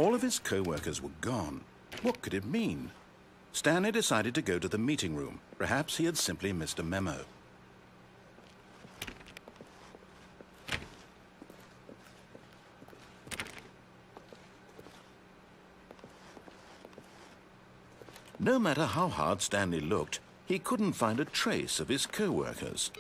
All of his co-workers were gone. What could it mean? Stanley decided to go to the meeting room. Perhaps he had simply missed a memo. No matter how hard Stanley looked, he couldn't find a trace of his co-workers.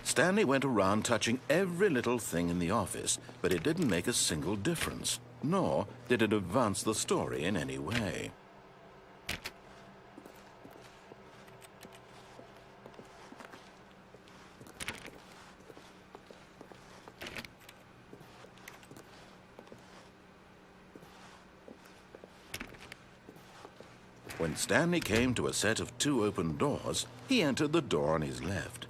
Stanley went around touching every little thing in the office, but it didn't make a single difference, nor did it advance the story in any way. When Stanley came to a set of 2 open doors, he entered the door on his left.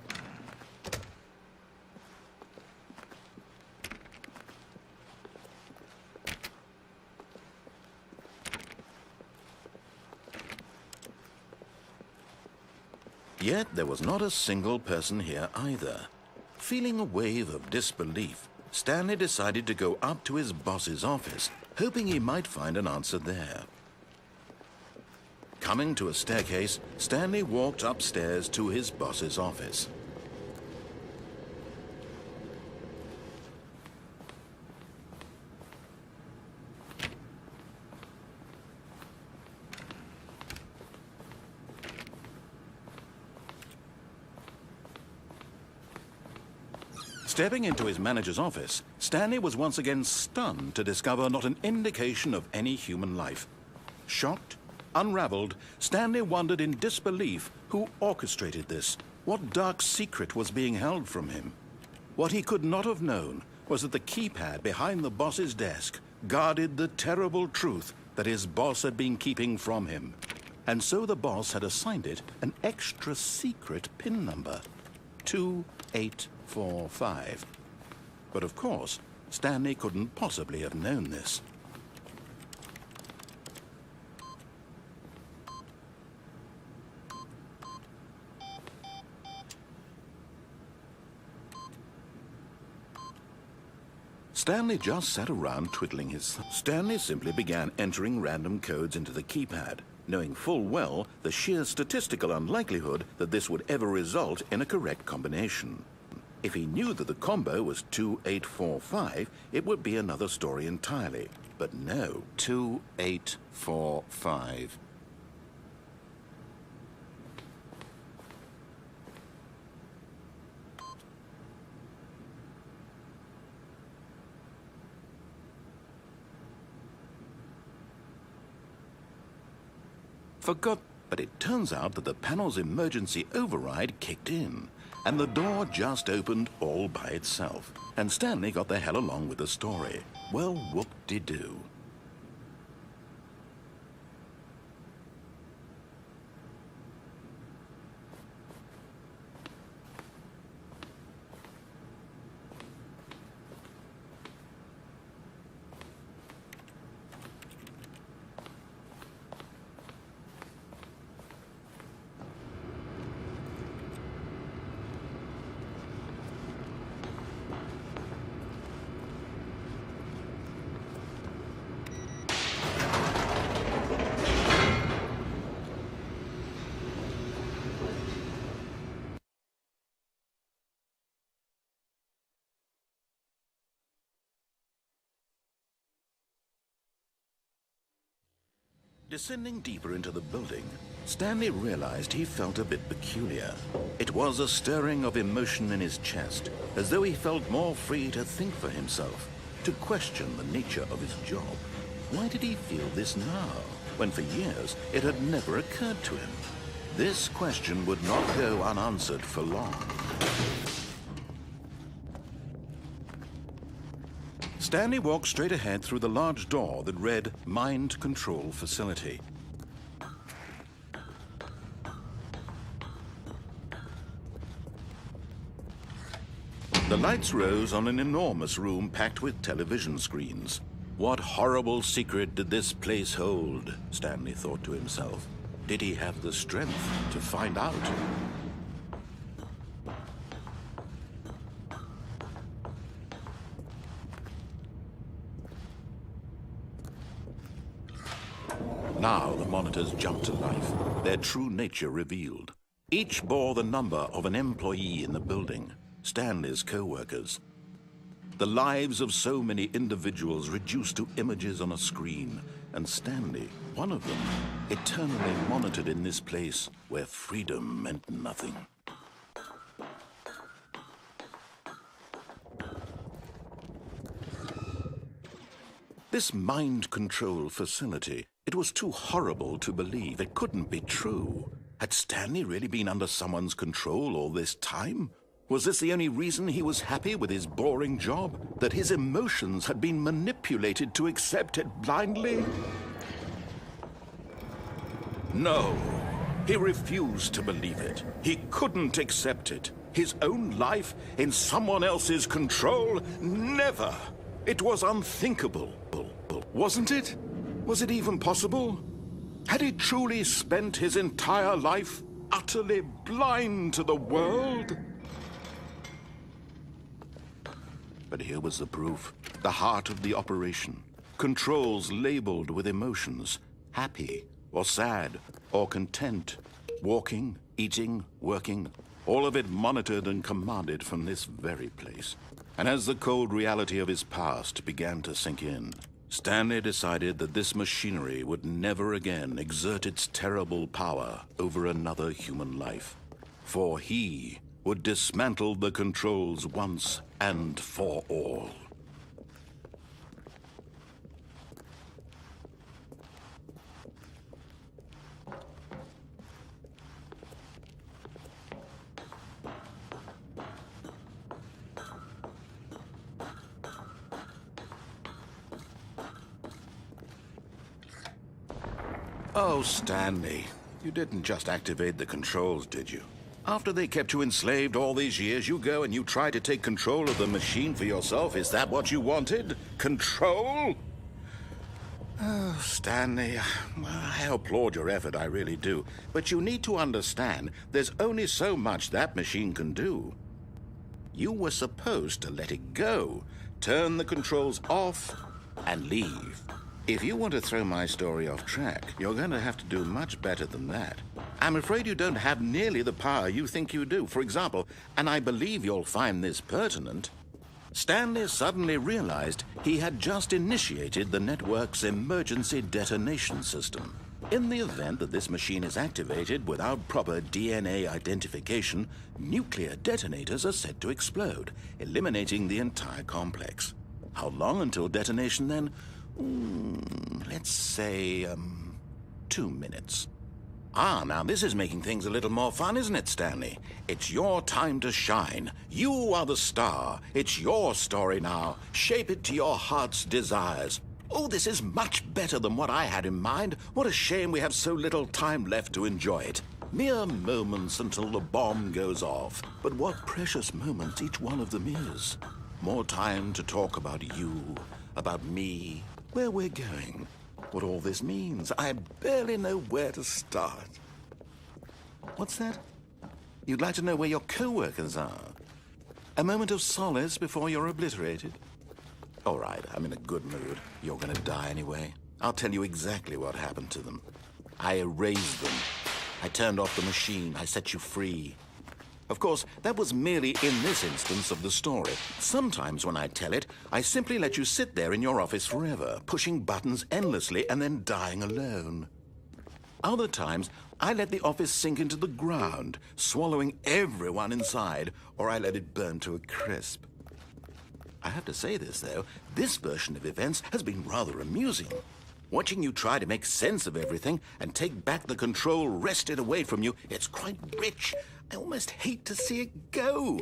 Yet there was not a single person here either. Feeling a wave of disbelief, Stanley decided to go up to his boss's office, hoping he might find an answer there. Coming to a staircase, Stanley walked upstairs to his boss's office. Stepping into his manager's office, Stanley was once again stunned to discover not an indication of any human life. Shocked, unraveled, Stanley wondered in disbelief who orchestrated this. What dark secret was being held from him? What he could not have known was that the keypad behind the boss's desk guarded the terrible truth that his boss had been keeping from him. And so the boss had assigned it an extra secret PIN number, 2845. But of course, Stanley couldn't possibly have known this. Stanley just sat around twiddling his thumbs. Stanley simply began entering random codes into the keypad, knowing full well the sheer statistical unlikelihood that this would ever result in a correct combination. If he knew that the combo was 2845, it would be another story entirely. But no, 2845. Forgot, but it turns out that the panel's emergency override kicked in, and the door just opened all by itself. And Stanley got the hell along with the story. Well, whoop-de-doo. Descending deeper into the building, Stanley realized he felt a bit peculiar. It was a stirring of emotion in his chest, as though he felt more free to think for himself, to question the nature of his job. Why did he feel this now, when for years it had never occurred to him? This question would not go unanswered for long. Stanley walked straight ahead through the large door that read Mind Control Facility. The lights rose on an enormous room packed with television screens. What horrible secret did this place hold? Stanley thought to himself. Did he have the strength to find out? Now the monitors jumped to life, their true nature revealed. Each bore the number of an employee in the building, Stanley's co-workers. The lives of so many individuals reduced to images on a screen, and Stanley, one of them, eternally monitored in this place where freedom meant nothing. This mind control facility, it was too horrible to believe. It couldn't be true. Had Stanley really been under someone's control all this time? Was this the only reason he was happy with his boring job? That his emotions had been manipulated to accept it blindly? No, he refused to believe it. He couldn't accept it. His own life in someone else's control? Never! It was unthinkable, wasn't it? Was it even possible? Had he truly spent his entire life utterly blind to the world? But here was the proof, the heart of the operation. Controls labeled with emotions, happy or sad or content, walking, eating, working, all of it monitored and commanded from this very place. And as the cold reality of his past began to sink in, Stanley decided that this machinery would never again exert its terrible power over another human life. For he would dismantle the controls once and for all. Oh, Stanley, you didn't just activate the controls, did you? After they kept you enslaved all these years, you go and you try to take control of the machine for yourself. Is that what you wanted? Control? Oh, Stanley, I applaud your effort, I really do. But you need to understand, there's only so much that machine can do. You were supposed to let it go, turn the controls off, and leave. If you want to throw my story off track, you're going to have to do much better than that. I'm afraid you don't have nearly the power you think you do. For example, and I believe you'll find this pertinent, Stanley suddenly realized he had just initiated the network's emergency detonation system. In the event that this machine is activated without proper DNA identification, nuclear detonators are said to explode, eliminating the entire complex. How long until detonation then? Let's say, 2 minutes. Ah, now this is making things a little more fun, isn't it, Stanley? It's your time to shine. You are the star. It's your story now. Shape it to your heart's desires. Oh, this is much better than what I had in mind. What a shame we have so little time left to enjoy it. Mere moments until the bomb goes off. But what precious moments each one of them is. More time to talk about you, about me, where we're going, what all this means. I barely know where to start. What's that? You'd like to know where your co-workers are? A moment of solace before you're obliterated? All right, I'm in a good mood. You're gonna die anyway. I'll tell you exactly what happened to them. I erased them. I turned off the machine. I set you free. Of course, that was merely in this instance of the story. Sometimes when I tell it, I simply let you sit there in your office forever, pushing buttons endlessly and then dying alone. Other times, I let the office sink into the ground, swallowing everyone inside, or I let it burn to a crisp. I have to say this, though, this version of events has been rather amusing. Watching you try to make sense of everything and take back the control wrested away from you, it's quite rich. I almost hate to see it go.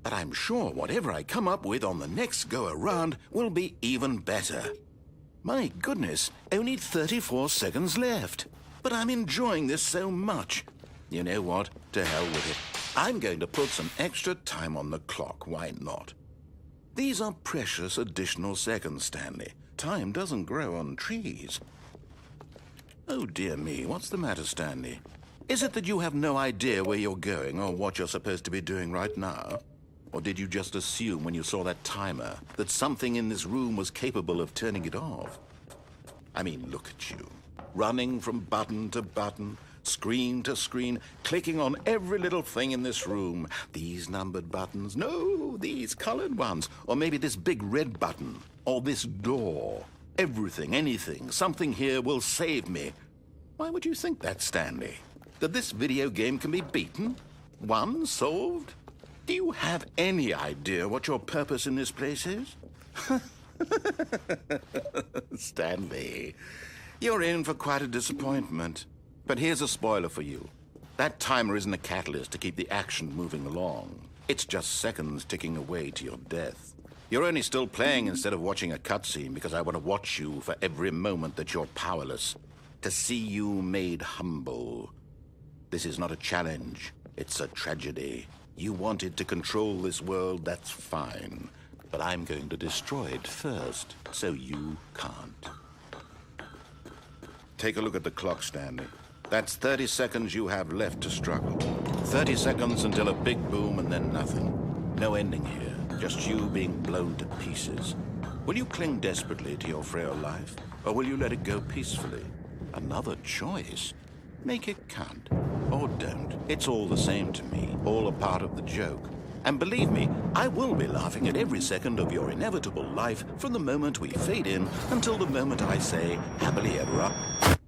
But I'm sure whatever I come up with on the next go-around will be even better. My goodness, only 34 seconds left. But I'm enjoying this so much. You know what? To hell with it. I'm going to put some extra time on the clock, why not? These are precious additional seconds, Stanley. Time doesn't grow on trees. Oh dear me, what's the matter, Stanley? Is it that you have no idea where you're going or what you're supposed to be doing right now? Or did you just assume when you saw that timer that something in this room was capable of turning it off? I mean, look at you, running from button to button, screen to screen, clicking on every little thing in this room. These numbered buttons, no, these colored ones, or maybe this big red button, or this door. Everything, anything, something here will save me. Why would you think that, Stanley? That this video game can be beaten? Won? Solved? Do you have any idea what your purpose in this place is? Stanley, you're in for quite a disappointment. But here's a spoiler for you. That timer isn't a catalyst to keep the action moving along. It's just seconds ticking away to your death. You're only still playing instead of watching a cutscene because I want to watch you for every moment that you're powerless. To see you made humble. This is not a challenge. It's a tragedy. You wanted to control this world, that's fine. But I'm going to destroy it first, so you can't. Take a look at the clock, Stanley. That's 30 seconds you have left to struggle. 30 seconds until a big boom and then nothing. No ending here, just you being blown to pieces. Will you cling desperately to your frail life, or will you let it go peacefully? Another choice. Make it count, or don't. It's all the same to me, all a part of the joke. And believe me, I will be laughing at every second of your inevitable life from the moment we fade in until the moment I say, happily ever up.